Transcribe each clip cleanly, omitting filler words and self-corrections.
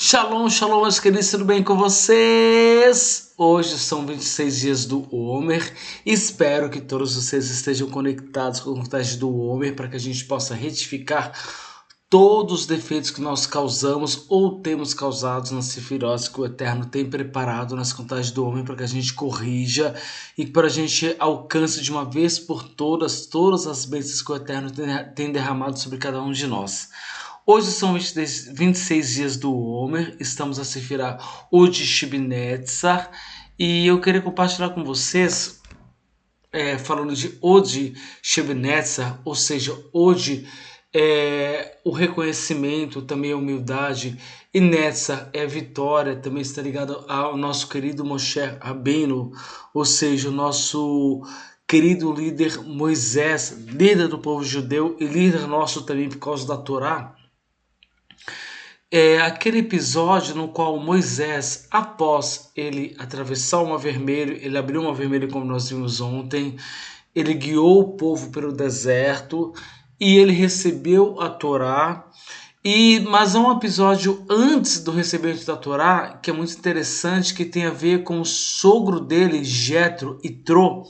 Shalom, shalom, meus queridos, tudo bem com vocês? Hoje são 26 dias do Homer. Espero que todos vocês estejam conectados com a vontade do Homer para que a gente possa retificar todos os defeitos que nós causamos ou temos causados na Sefirot que o Eterno tem preparado nas contagens do homem para que a gente corrija e para a gente alcance de uma vez por todas as bênçãos que o Eterno tem derramado sobre cada um de nós. Hoje são 26 dias do Homer, estamos a Sefirá Od Shibnetzar e eu queria compartilhar com vocês, falando de Od Shibnetzar, ou seja, Od o reconhecimento, também a humildade, e Netzar é vitória, também está ligado ao nosso querido Moshe Rabbeinu, ou seja, o nosso querido líder Moisés, líder do povo judeu e líder nosso também por causa da Torá. Aquele episódio no qual Moisés, após ele atravessar o Mar Vermelho, ele abriu o Mar Vermelho como nós vimos ontem, ele guiou o povo pelo deserto e ele recebeu a Torá. Mas há um episódio antes do recebimento da Torá que é muito interessante, que tem a ver com o sogro dele, Jetro, Itró,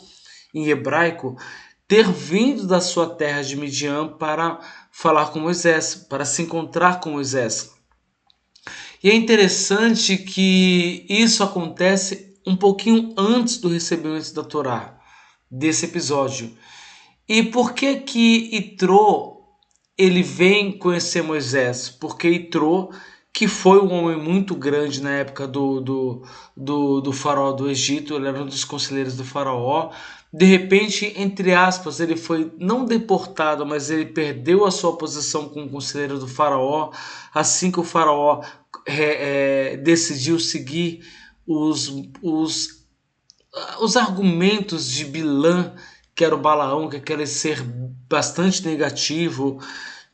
em hebraico, ter vindo da sua terra de Midian para falar com Moisés, para se encontrar com Moisés. E é interessante que isso acontece um pouquinho antes do recebimento da Torá, desse episódio. E por que Itró ele vem conhecer Moisés? Porque Itró, que foi um homem muito grande na época do faraó do Egito, ele era um dos conselheiros do faraó. De repente, entre aspas, ele foi não deportado, mas ele perdeu a sua posição como conselheiro do faraó, assim que o faraó decidiu seguir os argumentos de Bilã, que era o Balaão, que é aquele ser bastante negativo,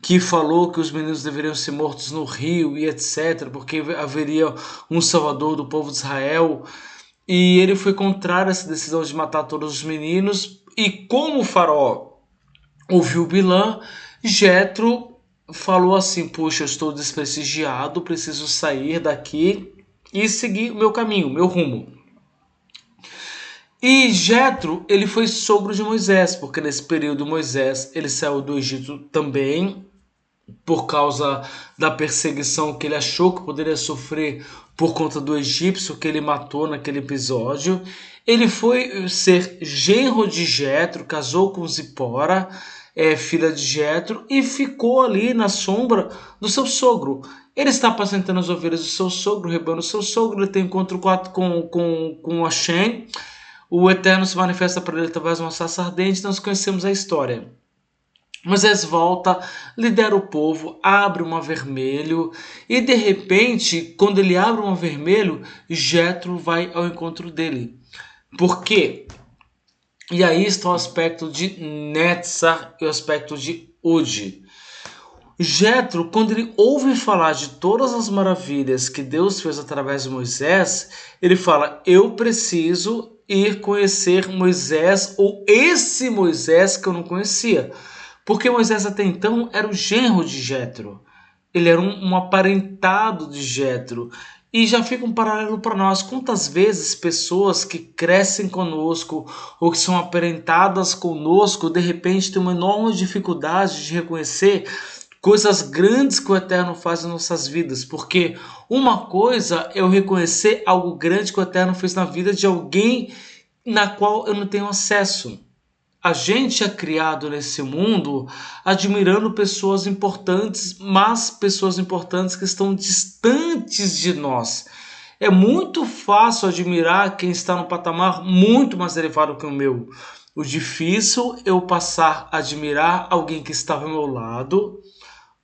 que falou que os meninos deveriam ser mortos no rio e etc, porque haveria um salvador do povo de Israel. E ele foi contrário a essa decisão de matar todos os meninos. E como o faraó ouviu Bilã, Jetro falou assim: puxa, eu estou desprestigiado, preciso sair daqui e seguir o meu caminho, o meu rumo. E Jetro, ele foi sogro de Moisés, porque nesse período Moisés ele saiu do Egito também, por causa da perseguição que ele achou que poderia sofrer por conta do egípcio que ele matou naquele episódio. Ele foi ser genro de Jetro, casou com Zipora, filha de Jetro, e ficou ali na sombra do seu sogro. Ele está apacentando as ovelhas do seu sogro, o rebanho do seu sogro, ele tem encontro com Hashem. O Eterno se manifesta para ele através de uma sarça ardente. Nós conhecemos a história. Moisés volta, lidera o povo, abre o Mar Vermelho e de repente, quando ele abre o Mar Vermelho, Jetro vai ao encontro dele. Por quê? E aí está o aspecto de Netzar e o aspecto de Od. Jetro, quando ele ouve falar de todas as maravilhas que Deus fez através de Moisés, ele fala: eu preciso ir conhecer Moisés, ou esse Moisés que eu não conhecia. Porque Moisés até então era o genro de Jetro. Ele era um aparentado de Jetro. E já fica um paralelo para nós. Quantas vezes pessoas que crescem conosco ou que são aparentadas conosco, de repente têm uma enorme dificuldade de reconhecer coisas grandes que o Eterno faz em nossas vidas. Porque uma coisa é eu reconhecer algo grande que o Eterno fez na vida de alguém na qual eu não tenho acesso. A gente é criado nesse mundo admirando pessoas importantes, mas pessoas importantes que estão distantes de nós. É muito fácil admirar quem está num patamar muito mais elevado que o meu. O difícil é eu passar a admirar alguém que estava ao meu lado,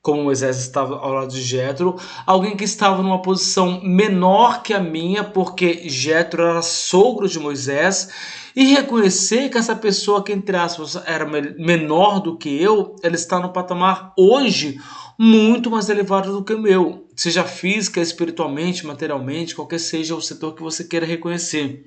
como Moisés estava ao lado de Jetro, alguém que estava numa posição menor que a minha, porque Jetro era sogro de Moisés, e reconhecer que essa pessoa que, entre aspas, era menor do que eu, ela está no patamar hoje muito mais elevado do que o meu, seja física, espiritualmente, materialmente, qualquer seja o setor que você queira reconhecer.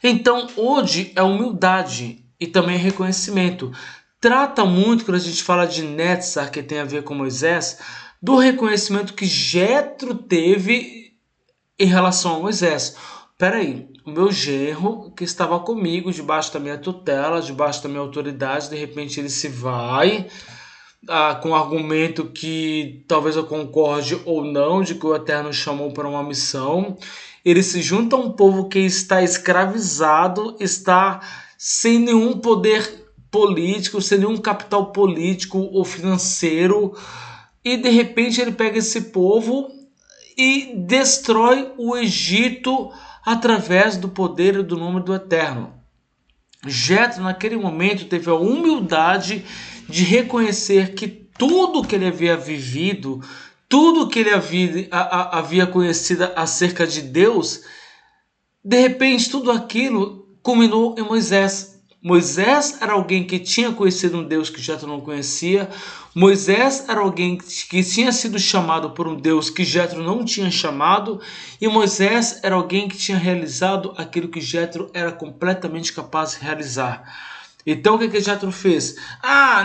Então, hoje é humildade e também reconhecimento. Trata muito, quando a gente fala de Netzar, que tem a ver com Moisés, do reconhecimento que Jetro teve em relação a Moisés. Peraí, o meu genro que estava comigo, debaixo da minha tutela, debaixo da minha autoridade, de repente ele se vai, com um argumento que talvez eu concorde ou não, de que o Eterno chamou para uma missão. Ele se junta a um povo que está escravizado, está sem nenhum poder político, sem nenhum capital político ou financeiro, e de repente ele pega esse povo e destrói o Egito através do poder e do nome do Eterno. Jetro, naquele momento, teve a humildade de reconhecer que tudo que ele havia vivido, tudo que ele havia conhecido acerca de Deus, de repente tudo aquilo culminou em Moisés. Moisés era alguém que tinha conhecido um Deus que Jetro não conhecia. Moisés era alguém que tinha sido chamado por um Deus que Jetro não tinha chamado. E Moisés era alguém que tinha realizado aquilo que Jetro era completamente capaz de realizar. Então o que Jetro fez?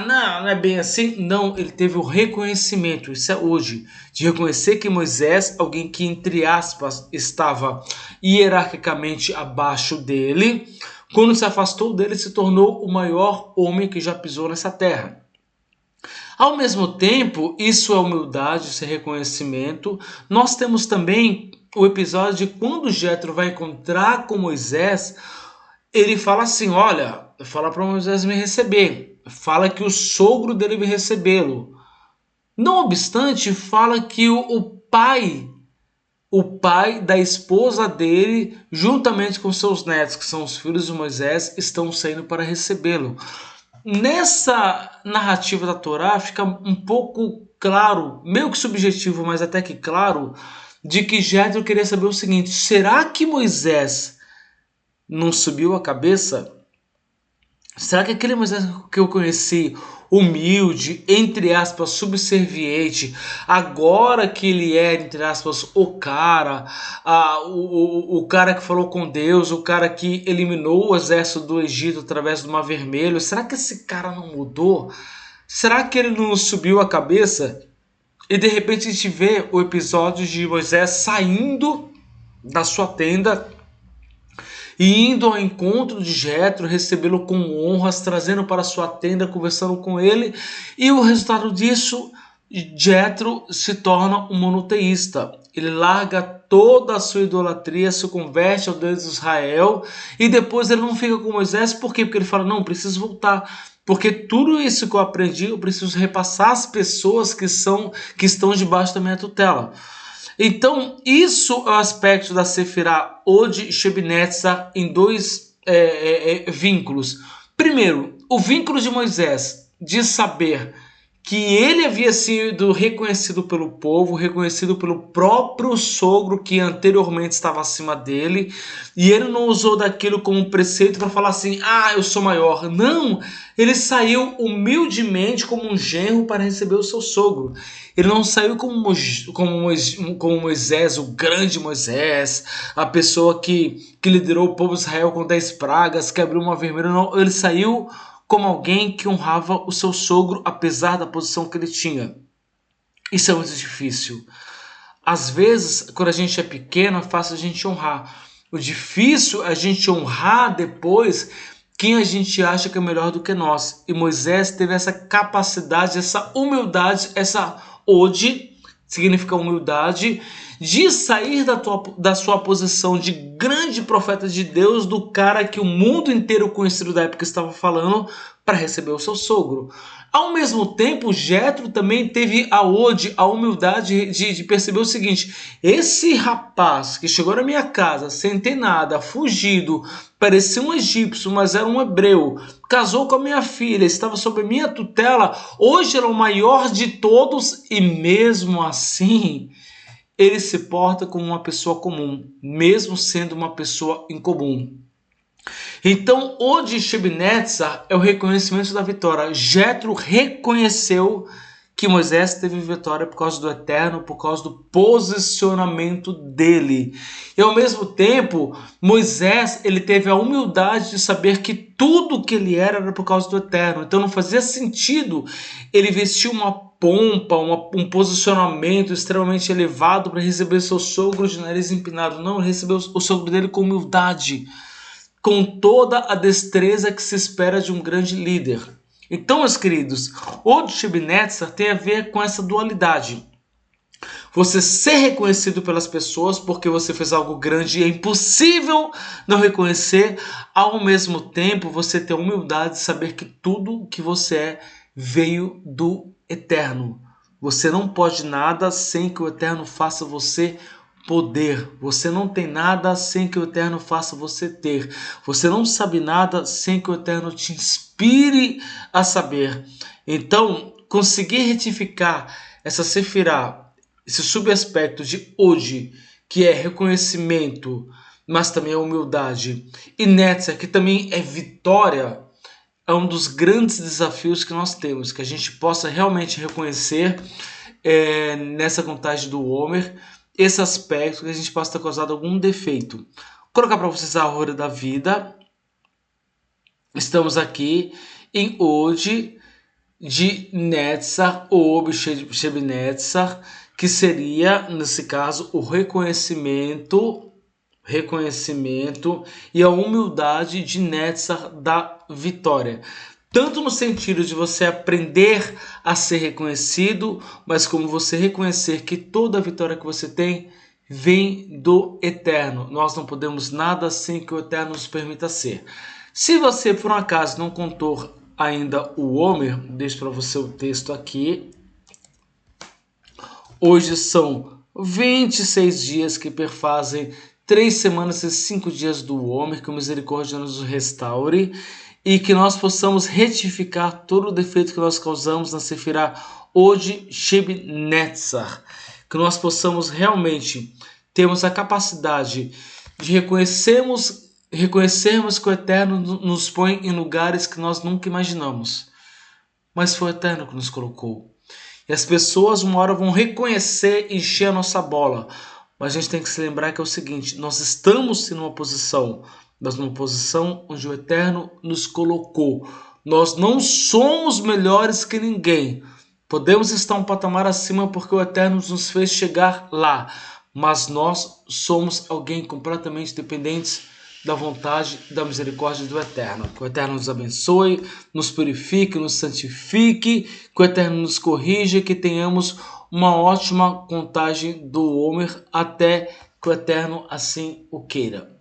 Não é bem assim. Não, ele teve o reconhecimento, isso é hoje, de reconhecer que Moisés, alguém que entre aspas estava hierarquicamente abaixo dele, quando se afastou dele, se tornou o maior homem que já pisou nessa terra. Ao mesmo tempo, isso é humildade, isso é reconhecimento. Nós temos também o episódio de quando Jetro vai encontrar com Moisés, ele fala assim, olha, fala para Moisés me receber, fala que o sogro dele vai recebê-lo. Não obstante, fala que o pai da esposa dele, juntamente com seus netos, que são os filhos de Moisés, estão saindo para recebê-lo. Nessa narrativa da Torá fica um pouco claro, meio que subjetivo, mas até que claro, de que Jetro queria saber o seguinte: será que Moisés não subiu a cabeça? Será que aquele Moisés que eu conheci, humilde, entre aspas, subserviente, agora que ele é, entre aspas, o cara, o cara que falou com Deus, o cara que eliminou o exército do Egito através do Mar Vermelho, será que esse cara não mudou? Será que ele não subiu a cabeça? E de repente a gente vê o episódio de Moisés saindo da sua tenda e indo ao encontro de Jetro, recebê-lo com honras, trazendo para sua tenda, conversando com ele, e o resultado disso, Jetro se torna um monoteísta. Ele larga toda a sua idolatria, se converte ao Deus de Israel, e depois ele não fica com Moisés. Por quê? Porque ele fala, não, preciso voltar, porque tudo isso que eu aprendi, eu preciso repassar às pessoas que estão debaixo da minha tutela. Então, isso é o aspecto da Sefirá Od Shebnetzar em dois vínculos. Primeiro, o vínculo de Moisés de saber que ele havia sido reconhecido pelo povo, reconhecido pelo próprio sogro que anteriormente estava acima dele, e ele não usou daquilo como preceito para falar assim, eu sou maior. Não, ele saiu humildemente como um genro para receber o seu sogro. Ele não saiu como Moisés, o grande Moisés, a pessoa que liderou o povo de Israel com 10 pragas, que abriu uma vermelha. Não, ele saiu como alguém que honrava o seu sogro, apesar da posição que ele tinha. Isso é muito difícil. Às vezes, quando a gente é pequeno, é fácil a gente honrar. O difícil é a gente honrar depois quem a gente acha que é melhor do que nós. E Moisés teve essa capacidade, essa humildade, essa Od, significa humildade, de sair da sua posição de grande profeta de Deus, do cara que o mundo inteiro conhecido da época estava falando, para receber o seu sogro. Ao mesmo tempo, Jetro também teve a humildade de perceber o seguinte: esse rapaz que chegou na minha casa sem ter nada, fugido, parecia um egípcio, mas era um hebreu, casou com a minha filha, estava sob a minha tutela, hoje era o maior de todos, e mesmo assim ele se porta como uma pessoa comum, mesmo sendo uma pessoa incomum. Então, Od Shebnetzar é o reconhecimento da vitória. Jetro reconheceu que Moisés teve vitória por causa do Eterno, por causa do posicionamento dele. E ao mesmo tempo, Moisés, ele teve a humildade de saber que tudo que ele era por causa do Eterno. Então não fazia sentido ele vestir uma pompa, um posicionamento extremamente elevado para receber seu sogro de nariz empinado. Não, ele recebeu o sogro dele com humildade, com toda a destreza que se espera de um grande líder. Então, meus queridos, o Shebnetzar tem a ver com essa dualidade. Você ser reconhecido pelas pessoas porque você fez algo grande e é impossível não reconhecer. Ao mesmo tempo, você ter a humildade de saber que tudo que você é veio do Eterno. Você não pode nada sem que o Eterno faça você poder. Você não tem nada sem que o Eterno faça você ter. Você não sabe nada sem que o Eterno te inspire a saber. Então, conseguir retificar essa sefirá, esse subaspecto de hoje, que é reconhecimento, mas também é humildade, e Netzach, que também é vitória, é um dos grandes desafios que nós temos, que a gente possa realmente reconhecer nessa contagem do Homer, esse aspecto, que a gente possa ter causado algum defeito. Vou colocar para vocês a hora da vida. Estamos aqui em hoje de Netzach ou Shebnetzar, que seria, nesse caso, o reconhecimento e a humildade de Netzach da vitória. Tanto no sentido de você aprender a ser reconhecido, mas como você reconhecer que toda a vitória que você tem vem do Eterno. Nós não podemos nada sem que o Eterno nos permita ser. Se você, por um acaso, não contou ainda o Homer, deixo para você o texto aqui. Hoje são 26 dias que perfazem 3 semanas e 5 dias do Homer, que o misericórdia nos restaure e que nós possamos retificar todo o defeito que nós causamos na Sefirá hoje, Shebnetzar. Que nós possamos realmente termos a capacidade de reconhecermos que o Eterno nos põe em lugares que nós nunca imaginamos. Mas foi o Eterno que nos colocou. E as pessoas uma hora vão reconhecer e encher a nossa bola. Mas a gente tem que se lembrar que é o seguinte, nós estamos em uma posição, mas numa posição onde o Eterno nos colocou. Nós não somos melhores que ninguém. Podemos estar um patamar acima porque o Eterno nos fez chegar lá. Mas nós somos alguém completamente dependentes da vontade, da misericórdia do Eterno. Que o Eterno nos abençoe, nos purifique, nos santifique, que o Eterno nos corrija e que tenhamos uma ótima contagem do Homer até que o Eterno assim o queira.